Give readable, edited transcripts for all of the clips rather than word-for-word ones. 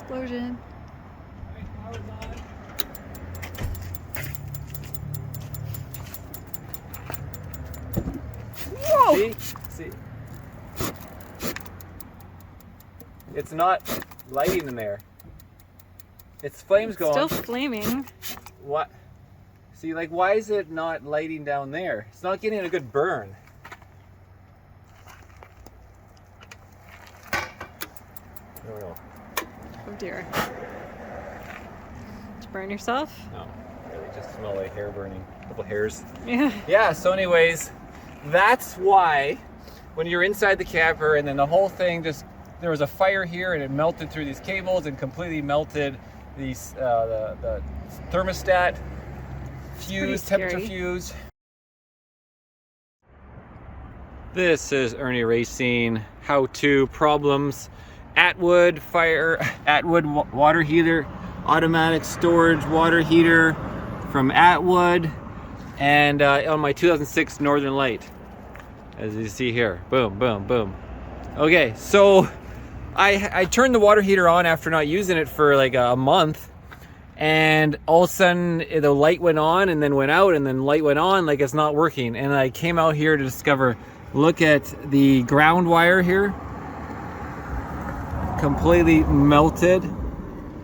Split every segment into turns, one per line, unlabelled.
explosion. Whoa!
See? It's not lighting in there. It's flames going.
Still flaming.
What? See, like, why is it not lighting down there? It's not getting a good burn.
Oh dear. Did you burn yourself?
No, really, just smell like hair burning. A couple hairs.
Yeah.
Yeah, so anyways, that's why when you're inside the camper and then the whole thing just, there was a fire here and it melted through these cables and completely melted these, the thermostat fuse, temperature fuse. This is Irnieracing how-to problems. Atwood water heater, automatic storage water heater from Atwood, and on my 2006 Northern Light, as you see here. Boom, boom, boom. Okay, so I turned the water heater on after not using it for like a month, and all of a sudden the light went on and then went out and then light went on, like it's not working. And I came out here to discover, look at the ground wire here, completely melted.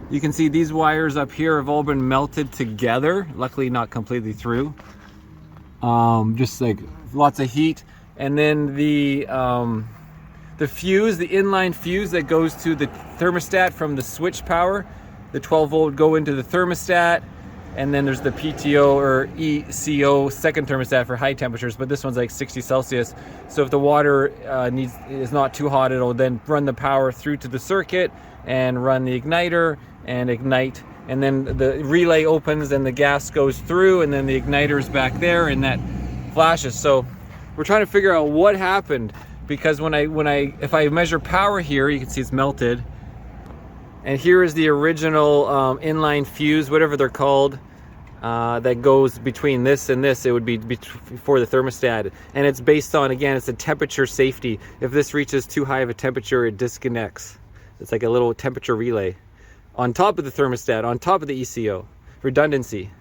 You can see these wires up here have all been melted together, luckily not completely through. Just like lots of heat. And then the fuse, the inline fuse that goes to the thermostat from the switch power, the 12 volt would go into the thermostat, and then there's the PTO or ECO second thermostat for high temperatures, but this one's like 60 Celsius. So if the water is not too hot, it'll then run the power through to the circuit and run the igniter and ignite. And then the relay opens and the gas goes through, and then the igniter's back there and that flashes. So we're trying to figure out what happened, because if I measure power here, you can see it's melted. And here is the original inline fuse, whatever they're called, that goes between this and this. It would be for the thermostat. And it's based on, again, it's a temperature safety. If this reaches too high of a temperature, it disconnects. It's like a little temperature relay on top of the thermostat, on top of the ECO. Redundancy.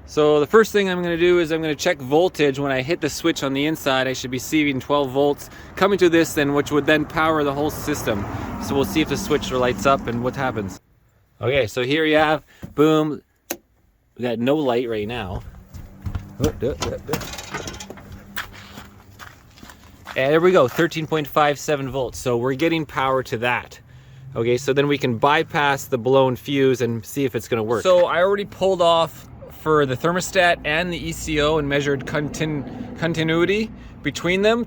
So the first thing I'm going to do is I'm going to check voltage. When I hit the switch on the inside, I should be receiving 12 volts coming to this, then which would then power the whole system. So we'll see if the switch lights up and what happens. Okay, so here you have, boom, we got no light right now. And there we go, 13.57 volts. So we're getting power to that. Okay, so then we can bypass the blown fuse and see if it's going to work. So I already pulled off for the thermostat and the ECO and measured continuity between them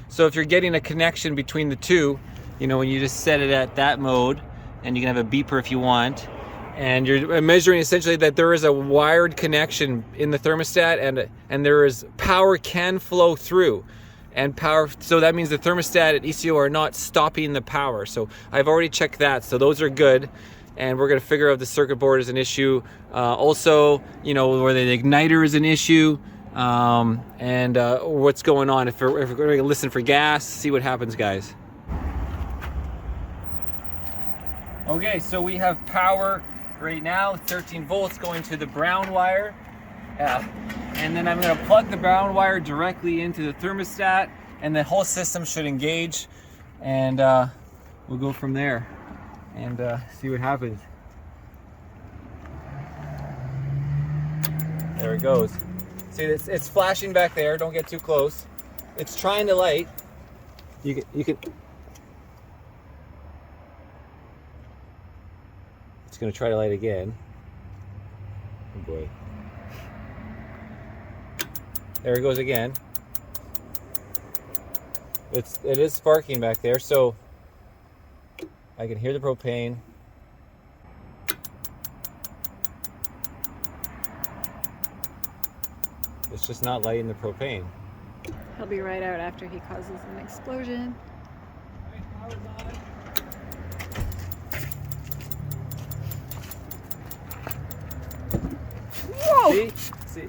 so if you're getting a connection between the two, you know, when you just set it at that mode, and you can have a beeper if you want, and you're measuring essentially that there is a wired connection in the thermostat, and there is power can flow through, and power, so that means the thermostat and ECO are not stopping the power. So I've already checked that, so those are good. And we're going to figure out if the circuit board is an issue. Also, you know, whether the igniter is an issue, and what's going on. If we're going to listen for gas, see what happens, guys. Okay, so we have power right now, 13 volts going to the brown wire. And then I'm going to plug the brown wire directly into the thermostat, and the whole system should engage, and we'll go from there and see what happens. There it goes. See, it's flashing back there. Don't get too close. It's trying to light. You can. It's going to try to light again. Oh boy. There it goes again. It is sparking back there, so I can hear the propane. It's just not lighting the propane.
He'll be right out after he causes an explosion. Whoa!
See?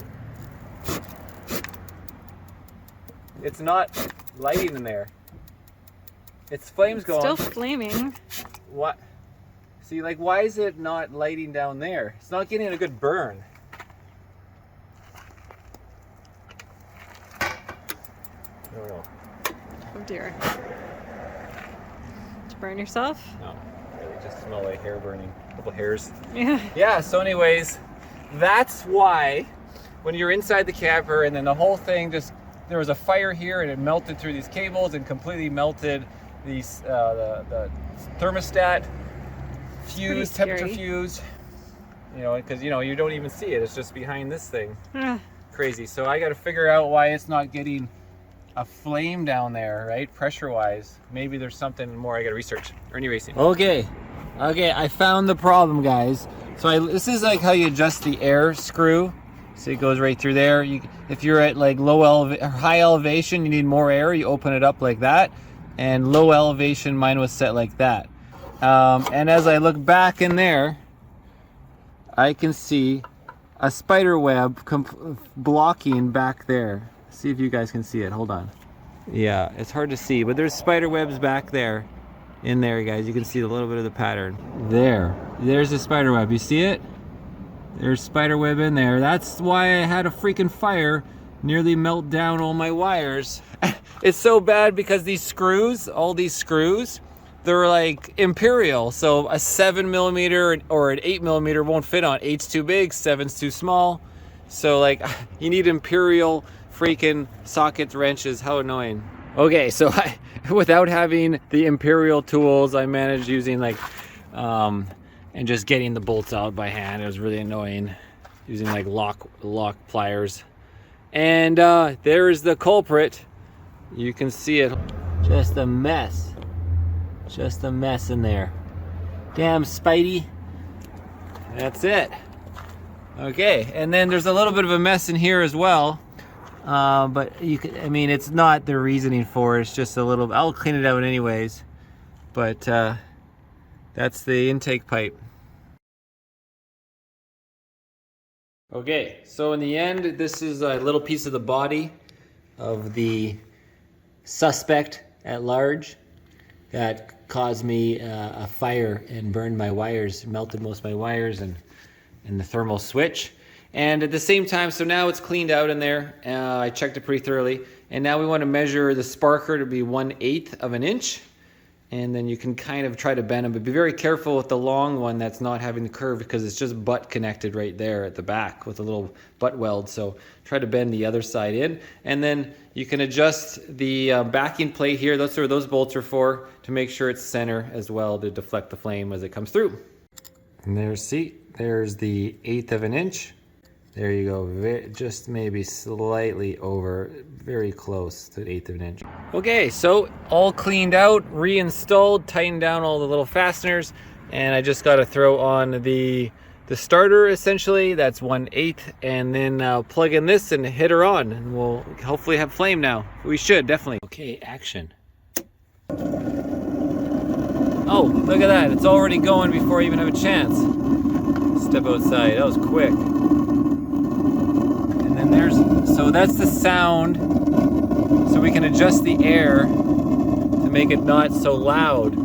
It's not lighting in there. It's flames going.
Still flaming.
What? See, like, why is it not lighting down there? It's not getting a good burn. I don't know.
Oh dear. Did you burn yourself?
No, really, just smell like hair burning. A couple hairs.
Yeah.
Yeah, so anyways, that's why when you're inside the camper and then the whole thing just, there was a fire here and it melted through these cables and completely melted these the thermostat fuse, temperature fuse, you know, because you know you don't even see it, it's just behind this thing. Crazy. So I got to figure out why it's not getting a flame down there, right, pressure wise. Maybe there's something more I got to research. Irnieracing. Okay, I found the problem, guys. So this is like how you adjust the air screw. So it goes right through there. If you're at like high elevation, you need more air, you open it up like that. And low elevation, mine was set like that. And as I look back in there, I can see a spider web blocking back there. See if you guys can see it. Hold on. Yeah, it's hard to see, but there's spider webs back there. In there, guys, you can see a little bit of the pattern. There's the spider web. You see it? There's spider web in there. That's why I had a freaking fire, nearly melt down all my wires. It's so bad because these screws, all these screws, they're like imperial. So a 7mm or an 8mm won't fit on. 8's too big, 7's too small. So like you need imperial freaking sockets, wrenches. How annoying. Okay, so without having the imperial tools, I managed using like and just getting the bolts out by hand. It was really annoying, using like lock pliers. And there's the culprit. You can see it. Just a mess. Just a mess in there. Damn Spidey. That's it. Okay, and then there's a little bit of a mess in here as well. But you can, I mean, it's not the reasoning for it. It's just a little, I'll clean it out anyways. But that's the intake pipe. Okay, so in the end, this is a little piece of the body of the suspect at large that caused me a fire and burned my wires, melted most of my wires and the thermal switch. And at the same time, so now it's cleaned out in there. I checked it pretty thoroughly. And now we want to measure the sparker to be 1/8 of an inch. And then you can kind of try to bend them, but be very careful with the long one that's not having the curve because it's just butt connected right there at the back with a little butt weld. So try to bend the other side in. And then you can adjust the backing plate here. That's what those bolts are for, to make sure it's center as well to deflect the flame as it comes through. And there's the 1/8 of an inch. There you go, just maybe slightly over, very close to 1/8 of an inch. Okay, so all cleaned out, reinstalled, tightened down all the little fasteners, and I just got to throw on the starter essentially, that's 1/8, and then plug in this and hit her on, and we'll hopefully have flame now. We should, definitely. Okay, action. Oh, look at that, it's already going before I even have a chance. Step outside, that was quick. And so that's the sound, so we can adjust the air to make it not so loud.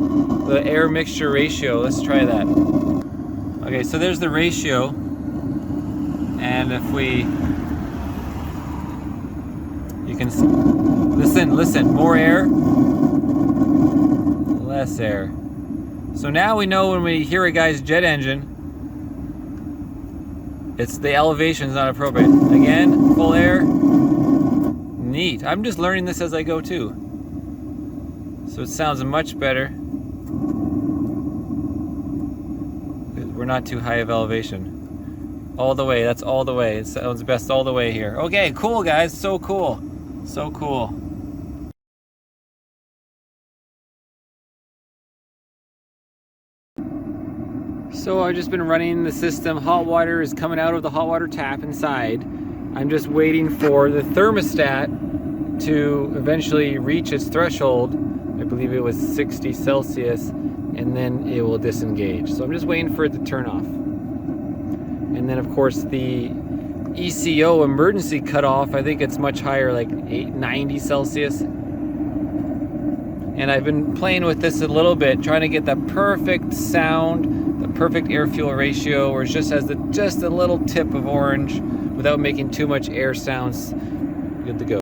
The air mixture ratio, let's try that. Okay, so there's the ratio, and if you can listen, more air, less air. So now we know when we hear a guy's jet engine, it's the elevation's not appropriate. Again, full air. Neat. I'm just learning this as I go too. So it sounds much better. We're not too high of elevation. All the way, that's all the way. It sounds best all the way here. Okay, cool guys, so cool. So cool. So I've just been running the system. Hot water is coming out of the hot water tap inside. I'm just waiting for the thermostat to eventually reach its threshold. I believe it was 60 Celsius, and then it will disengage. So I'm just waiting for it to turn off. And then of course the ECO emergency cutoff, I think it's much higher, like 90 Celsius. And I've been playing with this a little bit, trying to get the perfect sound, the perfect air-fuel ratio, where it just has just a little tip of orange without making too much air sounds. Good to go.